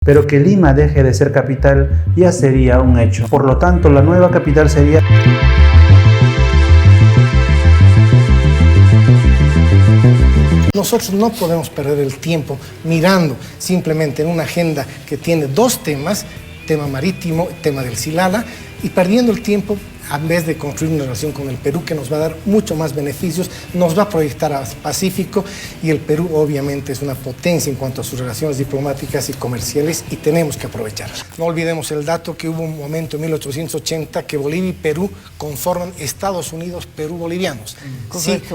Pero que Lima deje de ser capital ya sería un hecho. Por lo tanto, la nueva capital sería... Nosotros no podemos perder el tiempo mirando simplemente en una agenda que tiene dos temas, tema marítimo, tema del Silala, y perdiendo el tiempo en vez de construir una relación con el Perú que nos va a dar mucho más beneficios, nos va a proyectar al Pacífico, y el Perú obviamente es una potencia en cuanto a sus relaciones diplomáticas y comerciales y tenemos que aprovechar. No olvidemos el dato que hubo un momento en 1880 que Bolivia y Perú conforman Estados Unidos Perú-Bolivianos.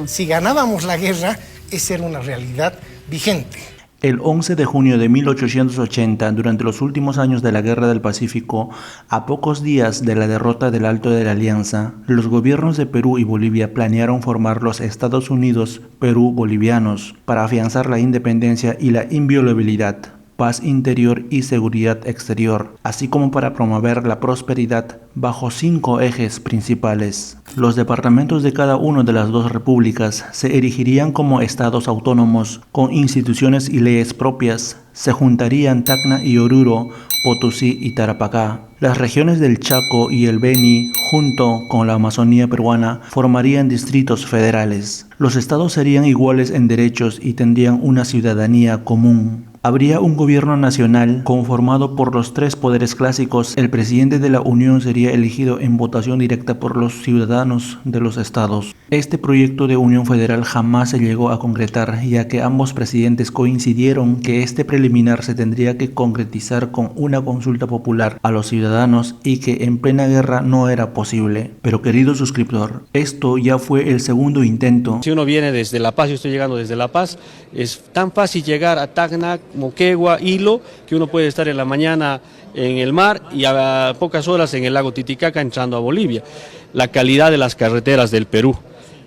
Si ganábamos la guerra, esa era una realidad vigente. El 11 de junio de 1880, durante los últimos años de la Guerra del Pacífico, a pocos días de la derrota del Alto de la Alianza, los gobiernos de Perú y Bolivia planearon formar los Estados Unidos Perú-Bolivianos para afianzar la independencia y la inviolabilidad, paz interior y seguridad exterior, así como para promover la prosperidad bajo 5 ejes principales. Los departamentos de cada una de las dos repúblicas se erigirían como estados autónomos con instituciones y leyes propias. Se juntarían Tacna y Oruro, Potosí y Tarapacá. Las regiones del Chaco y el Beni, junto con la Amazonía peruana, formarían distritos federales. Los estados serían iguales en derechos y tendrían una ciudadanía común. Habría un gobierno nacional conformado por los 3 poderes clásicos. El presidente de la Unión sería elegido en votación directa por los ciudadanos de los estados. Este proyecto de unión federal jamás se llegó a concretar, ya que ambos presidentes coincidieron que este preliminar se tendría que concretizar con una consulta popular a los ciudadanos y que en plena guerra no era posible. Pero querido suscriptor, esto ya fue el segundo intento. Si uno viene desde La Paz, yo estoy llegando desde La Paz, es tan fácil llegar a Tacna, Moquegua, Hilo, que uno puede estar en la mañana en el mar y a pocas horas en el lago Titicaca entrando a Bolivia. La calidad de las carreteras del Perú.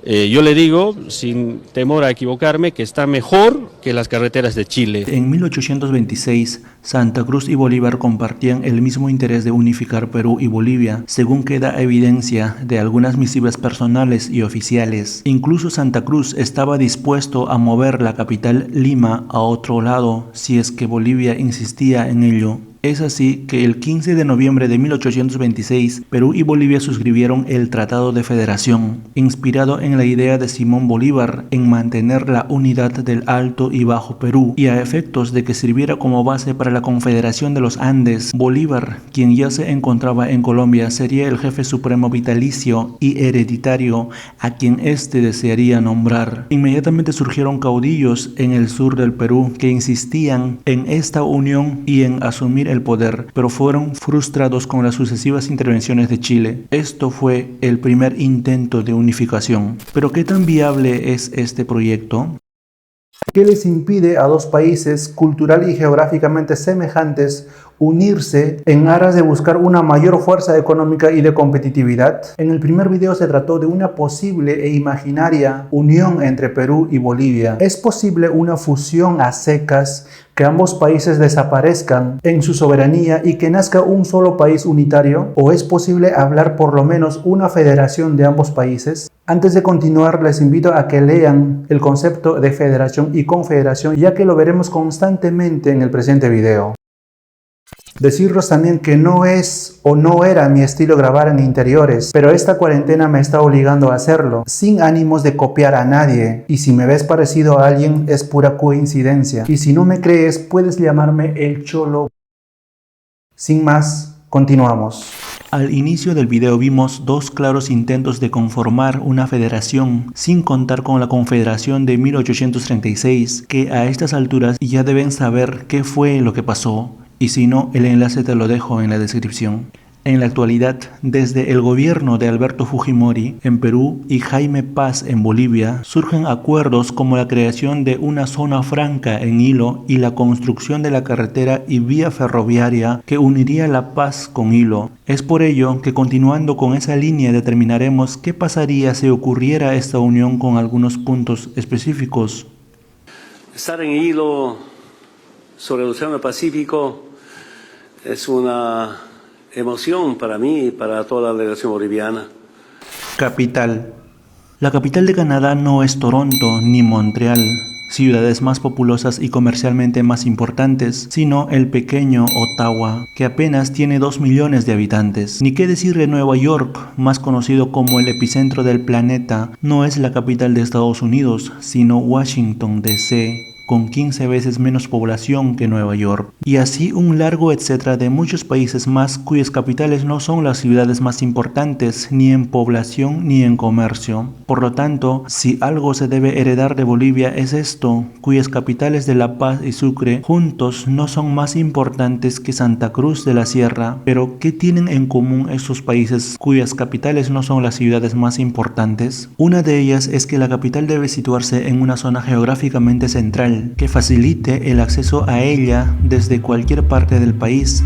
Yo le digo, sin temor a equivocarme, que está mejor que las carreteras de Chile. En 1826, Santa Cruz y Bolívar compartían el mismo interés de unificar Perú y Bolivia, según queda evidencia de algunas misivas personales y oficiales. Incluso Santa Cruz estaba dispuesto a mover la capital Lima a otro lado si es que Bolivia insistía en ello. Es así que el 15 de noviembre de 1826, Perú y Bolivia suscribieron el Tratado de Federación, inspirado en la idea de Simón Bolívar en mantener la unidad del Alto y Bajo Perú, y a efectos de que sirviera como base para la Confederación de los Andes. Bolívar, quien ya se encontraba en Colombia, sería el jefe supremo vitalicio y hereditario a quien éste desearía nombrar. Inmediatamente surgieron caudillos en el sur del Perú que insistían en esta unión y en asumir el poder, pero fueron frustrados con las sucesivas intervenciones de Chile. Esto fue el primer intento de unificación. ¿Pero qué tan viable es este proyecto? ¿Qué les impide a dos países cultural y geográficamente semejantes unirse en aras de buscar una mayor fuerza económica y de competitividad? En el primer video se trató de una posible e imaginaria unión entre Perú y Bolivia. ¿Es posible una fusión a secas, que ambos países desaparezcan en su soberanía y que nazca un solo país unitario? ¿O es posible hablar por lo menos una federación de ambos países? Antes de continuar, les invito a que lean el concepto de federación y confederación, ya que lo veremos constantemente en el presente video. Deciros también que no es o no era mi estilo grabar en interiores, pero esta cuarentena me está obligando a hacerlo, sin ánimos de copiar a nadie, y si me ves parecido a alguien es pura coincidencia, y si no me crees puedes llamarme el Cholo. Sin más, continuamos. Al inicio del video vimos 2 claros intentos de conformar una federación, sin contar con la Confederación de 1836, que a estas alturas ya deben saber qué fue lo que pasó. Y si no, el enlace te lo dejo en la descripción. En la actualidad, desde el gobierno de Alberto Fujimori en Perú y Jaime Paz en Bolivia, surgen acuerdos como la creación de una zona franca en Hilo y la construcción de la carretera y vía ferroviaria que uniría La Paz con Hilo. Es por ello que, continuando con esa línea, determinaremos qué pasaría si ocurriera esta unión con algunos puntos específicos. Estar en Hilo sobre el Océano Pacífico es una emoción para mí y para toda la delegación boliviana. Capital. La capital de Canadá no es Toronto ni Montreal, ciudades más populosas y comercialmente más importantes, sino el pequeño Ottawa, que apenas tiene 2 millones de habitantes. Ni qué decir de Nueva York, más conocido como el epicentro del planeta, no es la capital de Estados Unidos, sino Washington, D.C., con 15 veces menos población que Nueva York. Y así un largo etcétera de muchos países más cuyas capitales no son las ciudades más importantes ni en población ni en comercio. Por lo tanto, si algo se debe heredar de Bolivia es esto, cuyas capitales de La Paz y Sucre juntos no son más importantes que Santa Cruz de la Sierra. Pero ¿qué tienen en común estos países cuyas capitales no son las ciudades más importantes? Una de ellas es que la capital debe situarse en una zona geográficamente central que facilite el acceso a ella desde cualquier parte del país.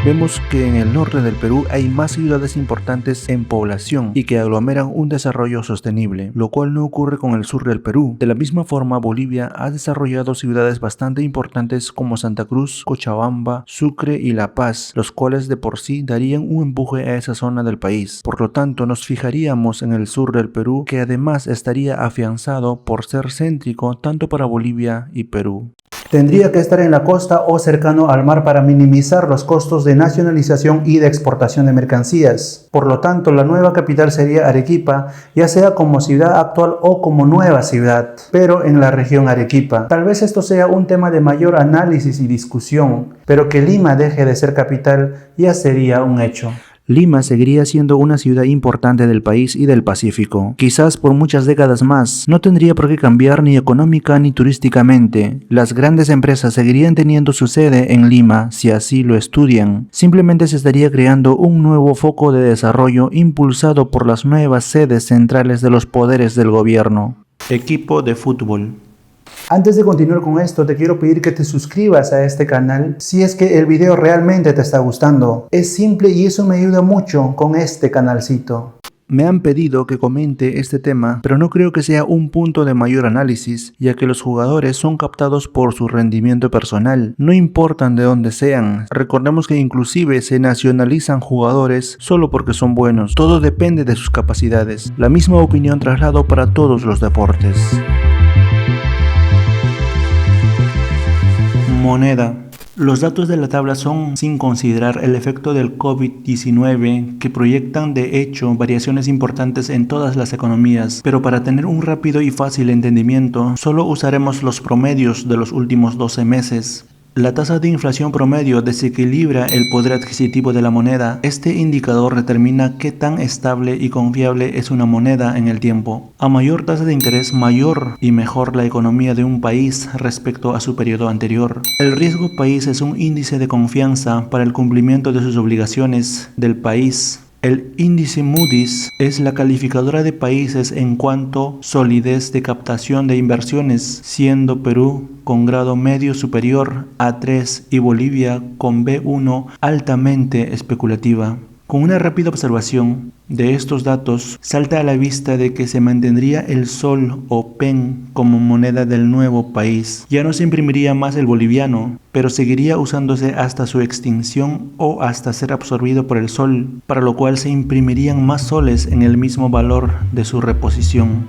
Vemos que en el norte del Perú hay más ciudades importantes en población y que aglomeran un desarrollo sostenible, lo cual no ocurre con el sur del Perú. De la misma forma, Bolivia ha desarrollado ciudades bastante importantes como Santa Cruz, Cochabamba, Sucre y La Paz, los cuales de por sí darían un empuje a esa zona del país. Por lo tanto, nos fijaríamos en el sur del Perú, que además estaría afianzado por ser céntrico tanto para Bolivia y Perú. Tendría que estar en la costa o cercano al mar para minimizar los costos de nacionalización y de exportación de mercancías. Por lo tanto, la nueva capital sería Arequipa, ya sea como ciudad actual o como nueva ciudad, pero en la región Arequipa. Tal vez esto sea un tema de mayor análisis y discusión, pero que Lima deje de ser capital ya sería un hecho. Lima seguiría siendo una ciudad importante del país y del Pacífico, quizás por muchas décadas más. No tendría por qué cambiar ni económica ni turísticamente. Las grandes empresas seguirían teniendo su sede en Lima si así lo estudian. Simplemente se estaría creando un nuevo foco de desarrollo impulsado por las nuevas sedes centrales de los poderes del gobierno. Equipo de fútbol. Antes de continuar con esto, te quiero pedir que te suscribas a este canal si es que el video realmente te está gustando. Es simple y eso me ayuda mucho con este canalcito. Me han pedido que comente este tema, pero no creo que sea un punto de mayor análisis, ya que los jugadores son captados por su rendimiento personal, no importan de dónde sean. Recordemos que inclusive se nacionalizan jugadores solo porque son buenos, todo depende de sus capacidades. La misma opinión traslado para todos los deportes. Moneda. Los datos de la tabla son sin considerar el efecto del COVID-19 que proyectan de hecho variaciones importantes en todas las economías, pero para tener un rápido y fácil entendimiento solo usaremos los promedios de los últimos 12 meses. La tasa de inflación promedio desequilibra el poder adquisitivo de la moneda. Este indicador determina qué tan estable y confiable es una moneda en el tiempo. A mayor tasa de interés, mayor y mejor la economía de un país respecto a su periodo anterior. El riesgo país es un índice de confianza para el cumplimiento de sus obligaciones del país. El índice Moody's es la calificadora de países en cuanto a solidez de captación de inversiones, siendo Perú con grado medio superior A3 y Bolivia con B1 altamente especulativa. Con una rápida observación de estos datos, salta a la vista de que se mantendría el sol o pen como moneda del nuevo país. Ya no se imprimiría más el boliviano, pero seguiría usándose hasta su extinción o hasta ser absorbido por el sol, para lo cual se imprimirían más soles en el mismo valor de su reposición.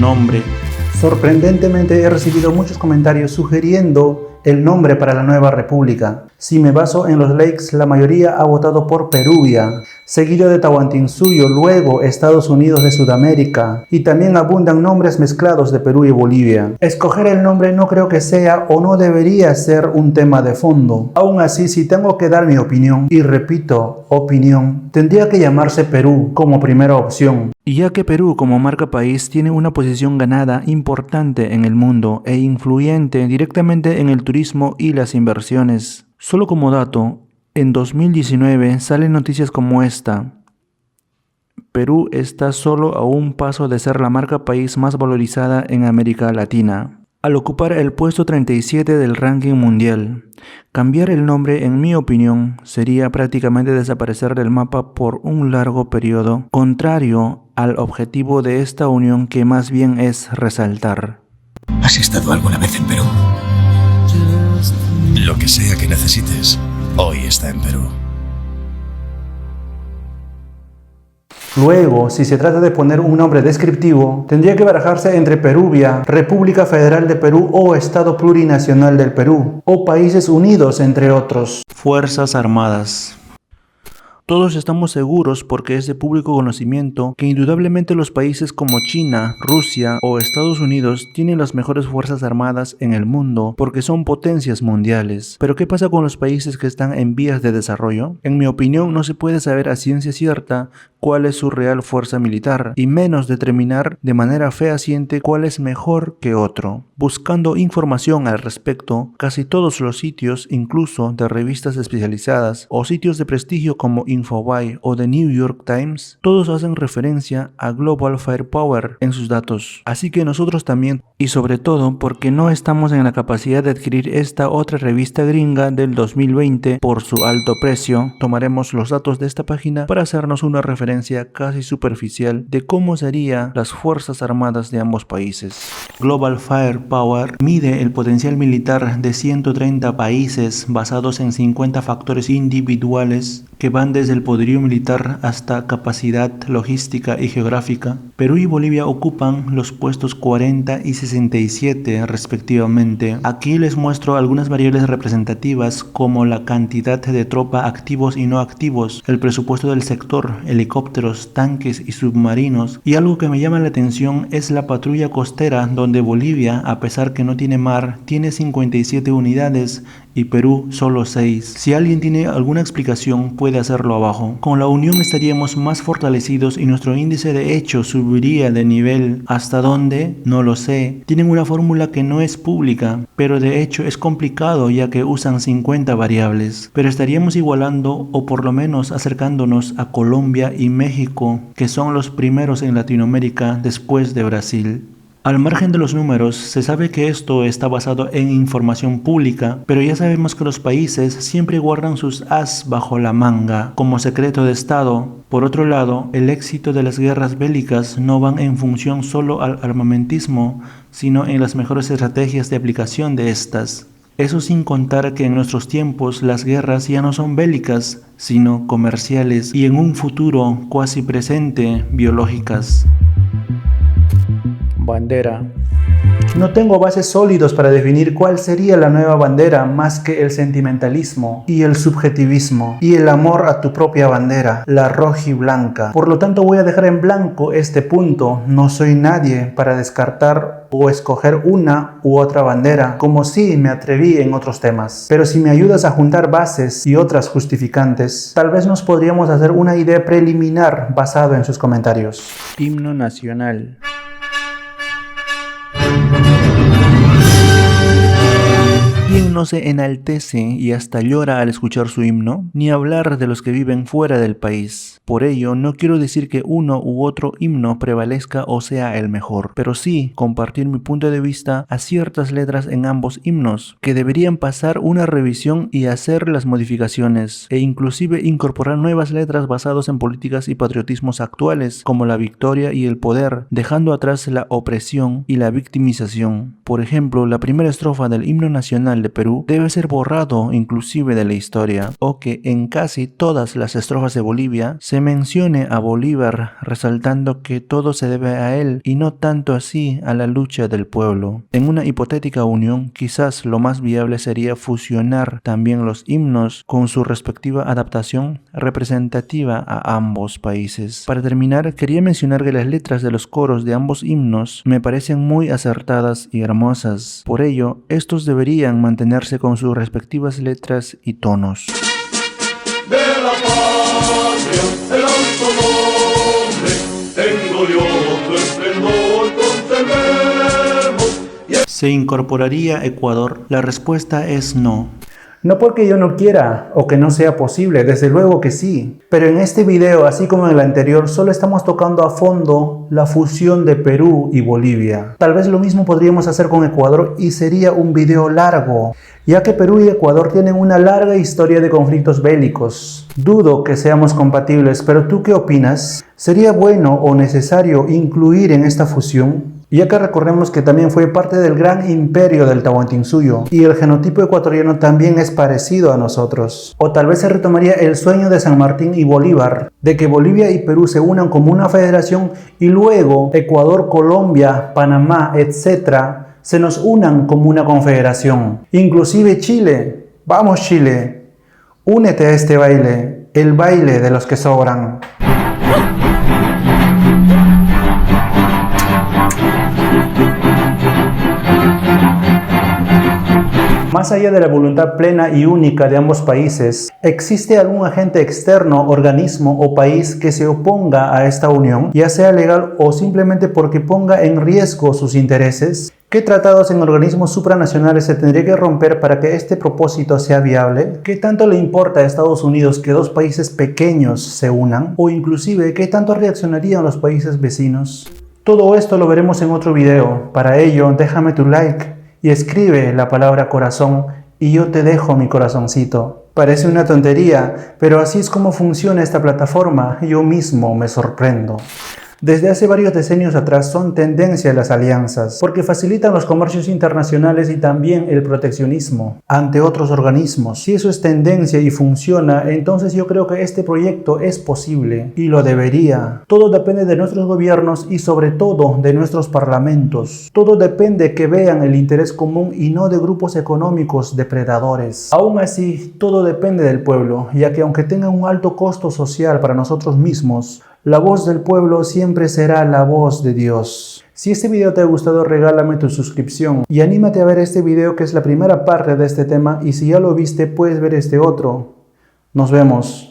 Nombre. Sorprendentemente he recibido muchos comentarios sugiriendo el nombre para la nueva república. Si me baso en los likes, la mayoría ha votado por Peruvia, seguido de Tahuantinsuyo, luego Estados Unidos de Sudamérica, y también abundan nombres mezclados de Perú y Bolivia. Escoger el nombre no creo que sea o no debería ser un tema de fondo. Aún así, si tengo que dar mi opinión, y repito, opinión, tendría que llamarse Perú como primera opción. Y ya que Perú como marca país tiene una posición ganada importante en el mundo e influyente directamente en el turismo y las inversiones. Solo como dato, en 2019 salen noticias como esta. Perú está solo a un paso de ser la marca país más valorizada en América Latina, al ocupar el puesto 37 del ranking mundial. Cambiar el nombre, en mi opinión, sería prácticamente desaparecer del mapa por un largo periodo, contrario al objetivo de esta unión que más bien es resaltar. ¿Has estado alguna vez en Perú? Lo que sea que necesites, hoy está en Perú. Luego, si se trata de poner un nombre descriptivo, tendría que barajarse entre Peruvia, República Federal de Perú o Estado Plurinacional del Perú, o Países Unidos, entre otros. Fuerzas Armadas. Todos estamos seguros, porque es de público conocimiento, que indudablemente los países como China, Rusia o Estados Unidos tienen las mejores fuerzas armadas en el mundo porque son potencias mundiales. Pero ¿qué pasa con los países que están en vías de desarrollo? En mi opinión, no se puede saber a ciencia cierta cuál es su real fuerza militar, y menos determinar de manera fehaciente cuál es mejor que otro. Buscando información al respecto, casi todos los sitios, incluso de revistas especializadas o sitios de prestigio como Infobay o The New York Times, todos hacen referencia a Global Firepower en sus datos. Así que nosotros también, y sobre todo porque no estamos en la capacidad de adquirir esta otra revista gringa del 2020 por su alto precio, tomaremos los datos de esta página para hacernos una referencia casi superficial de cómo serían las fuerzas armadas de ambos países. Global Firepower mide el potencial militar de 130 países basados en 50 factores individuales que van desde el poderío militar hasta capacidad logística y geográfica. Perú y Bolivia ocupan los puestos 40 y 67 respectivamente. Aquí les muestro algunas variables representativas como la cantidad de tropa activos y no activos, el presupuesto del sector, helicópteros, tanques y submarinos, y algo que me llama la atención es la patrulla costera, donde Bolivia, a pesar que no tiene mar, tiene 57 unidades y Perú solo 6. Si alguien tiene alguna explicación, puede hacerlo abajo. Con la unión estaríamos más fortalecidos y nuestro índice de hecho subiría de nivel. ¿Hasta dónde? No lo sé. Tienen una fórmula que no es pública, pero de hecho es complicado ya que usan 50 variables. Pero estaríamos igualando o por lo menos acercándonos a Colombia y México, que son los primeros en Latinoamérica después de Brasil. Al margen de los números, se sabe que esto está basado en información pública, pero ya sabemos que los países siempre guardan sus as bajo la manga, como secreto de Estado. Por otro lado, el éxito de las guerras bélicas no van en función solo al armamentismo, sino en las mejores estrategias de aplicación de estas. Eso sin contar que en nuestros tiempos las guerras ya no son bélicas, sino comerciales y en un futuro cuasi presente, biológicas. Bandera. No tengo bases sólidos para definir cuál sería la nueva bandera más que el sentimentalismo y el subjetivismo y el amor a tu propia bandera, la rojiblanca. Por lo tanto voy a dejar en blanco este punto. No soy nadie para descartar o escoger una u otra bandera, como sí me atreví en otros temas. Pero si me ayudas a juntar bases y otras justificantes, tal vez nos podríamos hacer una idea preliminar basado en sus comentarios. Himno nacional. ¿Quién no se enaltece y hasta llora al escuchar su himno? Ni hablar de los que viven fuera del país. Por ello, no quiero decir que uno u otro himno prevalezca o sea el mejor, pero sí compartir mi punto de vista a ciertas letras en ambos himnos, que deberían pasar una revisión y hacer las modificaciones, e inclusive incorporar nuevas letras basadas en políticas y patriotismos actuales, como la victoria y el poder, dejando atrás la opresión y la victimización. Por ejemplo, la primera estrofa del himno nacional de Perú debe ser borrado inclusive de la historia, o que en casi todas las estrofas de Bolivia se mencione a Bolívar, resaltando que todo se debe a él y no tanto así a la lucha del pueblo. En una hipotética unión, quizás lo más viable sería fusionar también los himnos con su respectiva adaptación representativa a ambos países. Para terminar, quería mencionar que las letras de los coros de ambos himnos me parecen muy acertadas y hermosas. Por ello, estos deberían mantenerse con sus respectivas letras y tonos. De la patria, el alto nombre, en glorioso esplendor conservemos. ¿Se incorporaría Ecuador? La respuesta es no. No porque yo no quiera o que no sea posible, desde luego que sí. Pero en este video, así como en el anterior, solo estamos tocando a fondo la fusión de Perú y Bolivia. Tal vez lo mismo podríamos hacer con Ecuador y sería un video largo, ya que Perú y Ecuador tienen una larga historia de conflictos bélicos. Dudo que seamos compatibles, pero ¿tú qué opinas? ¿Sería bueno o necesario incluir en esta fusión? ya que recordemos que también fue parte del gran imperio del Tahuantinsuyo, y el genotipo ecuatoriano también es parecido a nosotros. O tal vez se retomaría el sueño de San Martín y Bolívar, de que Bolivia y Perú se unan como una federación y luego Ecuador, Colombia, Panamá, etc. se nos unan como una confederación. Inclusive Chile. Vamos Chile, únete a este baile, el baile de los que sobran. Más allá de la voluntad plena y única de ambos países, ¿existe algún agente externo, organismo o país que se oponga a esta unión, ya sea legal o simplemente porque ponga en riesgo sus intereses? ¿Qué tratados en organismos supranacionales se tendría que romper para que este propósito sea viable? ¿Qué tanto le importa a Estados Unidos que dos países pequeños se unan? O inclusive, ¿qué tanto reaccionarían los países vecinos? Todo esto lo veremos en otro video. Para ello, déjame tu like y escribe la palabra corazón y yo te dejo mi corazoncito. Parece una tontería, pero así es como funciona esta plataforma. Yo mismo me sorprendo. Desde hace varios decenios atrás son tendencia las alianzas, porque facilitan los comercios internacionales y también el proteccionismo ante otros organismos. Si eso es tendencia y funciona, entonces yo creo que este proyecto es posible y lo debería. Todo depende de nuestros gobiernos y sobre todo de nuestros parlamentos. Todo depende que vean el interés común y no de grupos económicos depredadores. Aún así, todo depende del pueblo, ya que aunque tenga un alto costo social para nosotros mismos, la voz del pueblo siempre será la voz de Dios. Si este video te ha gustado, regálame tu suscripción y anímate a ver este video que es la primera parte de este tema, y si ya lo viste puedes ver este otro. Nos vemos.